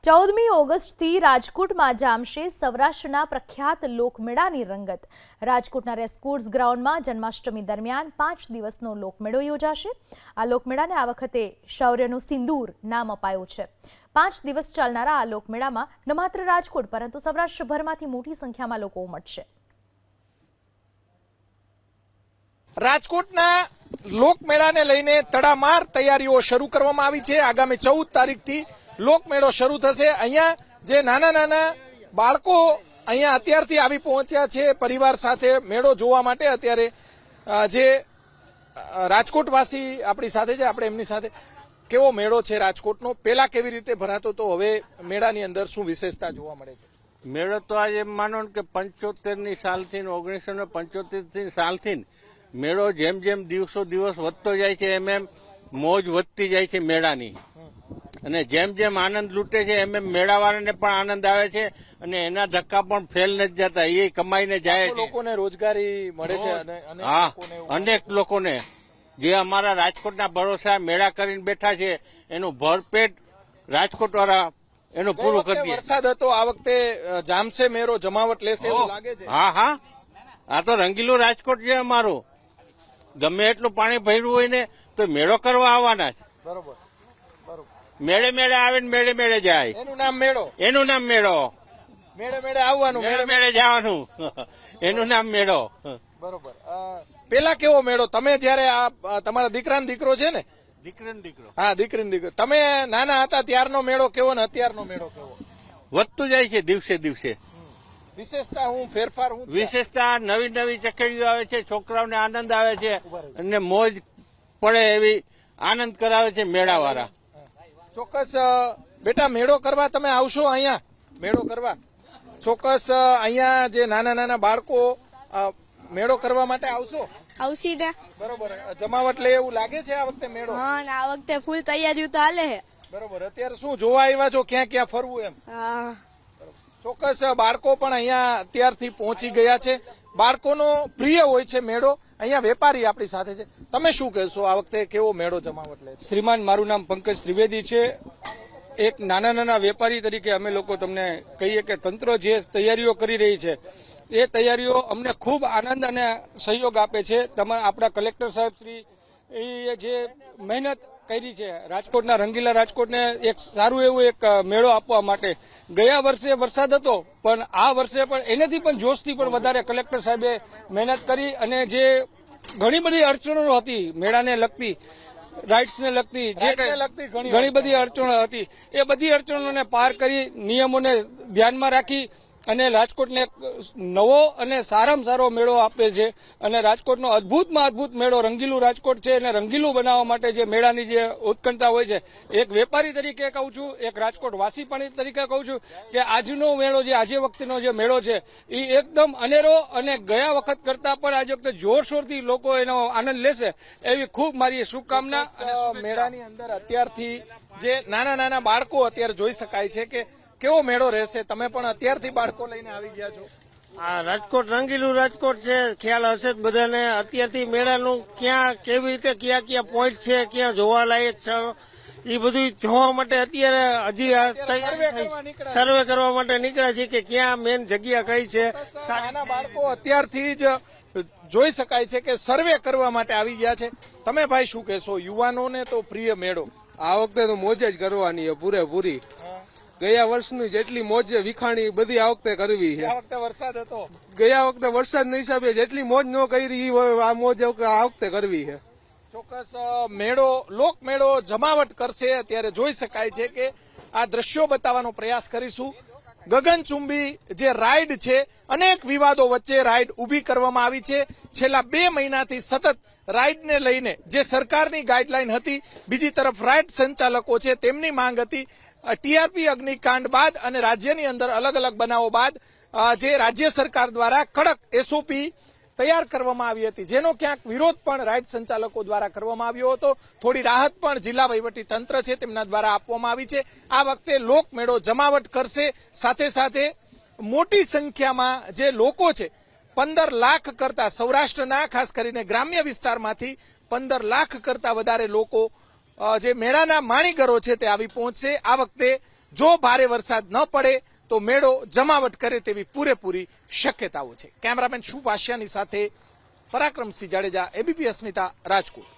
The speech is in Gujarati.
14મી ઓગસ્ટથી રાજકોટમાં જામશે સૌરાષ્ટ્રના પ્રખ્યાત લોકમેળાની રંગત। રાજકોટના રેસકોર્સ ગ્રાઉન્ડમાં જન્માષ્ટમી દરમિયાન 5 દિવસનો લોકમેળો યોજાશે। આ લોકમેળાને આ વખતે શૌર્યનું સિંદૂર નામ અપાયું છે। 5 દિવસ ચાલનારા આ લોકમેળામાં ન માત્ર રાજકોટ પરંતુ સૌરાષ્ટ્રભરમાંથી મોટી સંખ્યામાં લોકો ઉમટશે। રાજકોટના લોકમેળાને લઈને તડામાર તૈયારીઓ શરૂ કરવામાં આવી છે। આગામી 14 તારીખથી લોકમેળો શરૂ થશે। અહીંયા જે નાના નાના બાળકો અહીંયા અત્યારથી આવી પહોંચ્યા છે પરિવાર સાથે મેળો જોવા માટે। અત્યારે જે રાજકોટવાસી આપણી સાથે છે, આપણે એમની સાથે કેવો મેળો છે રાજકોટનો, પેલા કેવી રીતે ભરાતો તો હવે મેળાની અંદર શું વિશેષતા જોવા મળે છે? મેળો તો આજે માનો કે 75ની સાલથી 1975ની સાલથી મેળો જેમ જેમ દિવસો દિવસ વધતો જાય છે એમ એમ મોજ વધતી જાય છે મેળાની, અને જેમ જેમ આનંદ લૂંટે છે એમ એમ મેળાવાળાને પણ આનંદ આવે છે અને એના ધક્કા પણ ફેલ નથી જતા, એ કમાઈને જાય છે, લોકોને રોજગારી મળે છે। હા, અનેક લોકોને જે અમારા રાજકોટના ભરોસા મેળા કરીને બેઠા છે એનું ભરપેટ રાજકોટ વાળા એનું પૂરું કરી દે। વરસાદ હતો, આ વખતે જામશે મેળો, જમાવટ લેશે એવું લાગે છે? હા હા, આ તો રંગીલું રાજકોટ છે અમારું। ગમે એટલું પાણી ભર્યું હોય ને તો મેળો કરવા આવવાના છે। બરોબર, મેળે મેળે આવે ને મેળે મેળે જાય, એનું નામ મેળો। એનું નામ મેળો। મેળે મેળે આવવાનું, મેળે મેળે જવાનું, એનું નામ મેળો। બરોબર। પેલા કેવો મેળો, તમે જયારે આ તમારા દીકરાનો દીકરો છે ને? દીકરીનો દીકરો? હા, દીકરીનો દીકરો। તમે નાના હતા ત્યારનો મેળો કેવો ને અત્યારનો મેળો કેવો? વધતું જાય છે દિવસે દિવસે। વિશેષતા હું, ફેરફાર હું? વિશેષતા નવી નવી ચકડીઓ આવે છે, છોકરાઓને આનંદ આવે છે અને મોજ પડે એવી આનંદ કરાવે છે મેળાવાળા। ચોક્કસ બેટા, મેળો કરવા તમે આવશો અહીંયા? મેળો કરવા ચોક્કસ અહીંયા જે નાના નાના બાળકો મેળો કરવા માટે આવશો? આવશી ને। બરોબર। જમાવટ લે એવું લાગે છે આ વખતે મેળો? હા, આ વખતે ફૂલ તૈયારીઓ તો હાલે છે। બરોબર। અત્યારે શું જોવા આવ્યા છો, ક્યાં ક્યાં ફરવું એમ? હા, ચોક્કસ બાળકો પણ અહીંયા અત્યારથી પહોંચી ગયા છે। બાળકોનો પ્રિય હોય છે મેળો। અહીંયા વેપારી આપણી સાથે છે, તમે શું કહેશો આ વખતે કેવો મેળો જમાવટ લે? શ્રીમાન, મારું નામ પંકજ ત્રિવેદી છે। એક નાના નાના વેપારી તરીકે અમે લોકો તમને કહીએ કે તંત્ર જે તૈયારીઓ કરી રહી છે એ તૈયારીઓ અમને ખૂબ આનંદ અને સહયોગ આપે છે। આપણા કલેક્ટર સાહેબ શ્રી એ જે મહેનત કરી છે રાજકોટના રંગીલા રાજકોટને એક સારું એવું એક મેળો આપવા માટે। ગયા વર્ષે વરસાદ હતો પણ આ વર્ષે પણ એનાથી પણ જોશથી પણ વધારે કલેક્ટર સાહેબે મહેનત કરી અને જે ઘણી બધી અડચણો હતી મેળાને લગતી, રાઇટ્સને લગતી, જે ઘણી બધી અડચણો હતી એ બધી અડચણોને પાર કરી નિયમોને ધ્યાનમાં રાખી અને રાજકોટને નવો અને સારામાં સારો મેળો આપે છે। અને રાજકોટનો અદભુતમાં અદભુત મેળો રંગીલું રાજકોટ છે, અને રંગીલું બનાવવા માટે જે મેળાની જે ઉત્કંઠા હોય છે, એક વેપારી તરીકે કહું છું, એક રાજકોટ વાસી પણ તરીકે કહું છું કે આજનો મેળો જે આજે વખતનો જે મેળો છે એ એકદમ અનેરો અને ગયા વખત કરતા પણ આજે વખતે જોરશોરથી લોકો એનો આનંદ લેશે એવી ખૂબ મારી શુભકામના। મેળાની અંદર અત્યારથી જે નાના નાના બાળકો અત્યારે જોઈ શકાય છે કે કેવો મેળો રહેશે। તમે પણ અત્યારથી બાળકો લઈને આવી ગયા છો? આ રાજકોટ રંગીલું રાજકોટ છે, ખ્યાલ હશે જ બધાને। અત્યારથી મેળાનું ક્યાં કેવી રીતે ક્યાં ક્યાં પોઈન્ટ છે, ક્યાં જોવાલાયક છે એ બધું જોવા માટે અત્યારે હજી સર્વે કરવા માટે નીકળ્યા છે કે ક્યાં મેન જગ્યા કઈ છે। નાના બાળકો અત્યારથી જ જોઈ શકાય છે કે સર્વે કરવા માટે આવી ગયા છે। તમે ભાઈ શું કહેશો? યુવાનોને તો પ્રિય મેળો, આ વખતે તો મોજ જ કરવાની પૂરેપૂરી। ગયા વર્ષની જેટલી મોજ વિખાણી બધી આ વખતે કરવી છે। આ વખતે વરસાદ હતો, ગયા વખતે વરસાદના હિસાબે જેટલી મોજ ન કરી આ મોજ આ વખતે કરવી છે। ચોક્કસ મેળો, લોકમેળો જમાવટ કરશે। અત્યારે જોઈ શકાય છે કે આ દ્રશ્યો બતાવવાનો પ્રયાસ કરીશું। ગગનચુંબી જે રાઈડ છે, અનેક વિવાદો વચ્ચે રાઈડ ઉભી કરવામાં આવી છે। છેલ્લા 2 મહિનાથી સતત રાઈડને લઈને જે સરકારની ગાઈડલાઈન હતી, બીજી તરફ રાઈડ સંચાલકો છે તેમની માંગ હતી ટીઆરપી અગ્નિકાંડ બાદ અને રાજ્યની અંદર અલગ અલગ બનાવો બાદ જે રાજ્ય સરકાર દ્વારા કડક એસઓપી તૈયાર કરવામાં આવી હતી, જેનો ક્યાંક વિરોધ પણ રાઈડ સંચાલકો દ્વારા કરવામાં આવ્યો હતો। થોડી રાહત પણ જિલ્લા વહીવટી તંત્ર છે તેમના દ્વારા આપવામાં આવી છે। આ વખતે લોકમેળો જમાવટ કરશે, સાથે સાથે મોટી સંખ્યામાં જે લોકો છે 15 લાખ કરતા, સૌરાષ્ટ્રના ખાસ કરીને ગ્રામ્ય વિસ્તારમાંથી 15 લાખ કરતા વધારે લોકો જે મેળાના માણીગરો છે તે આવી પહોંચશે। આ વખતે જો ભારે વરસાદ ન પડે તો મેળો જમાવટ કરે તેવી પૂરેપૂરી શક્યતાઓ છે. કેમેરામેન શુભ આશિયાની સાથે પરાક્રમસિંહ જાડેજા, એબીપી અસ્મિતા, રાજકોટ.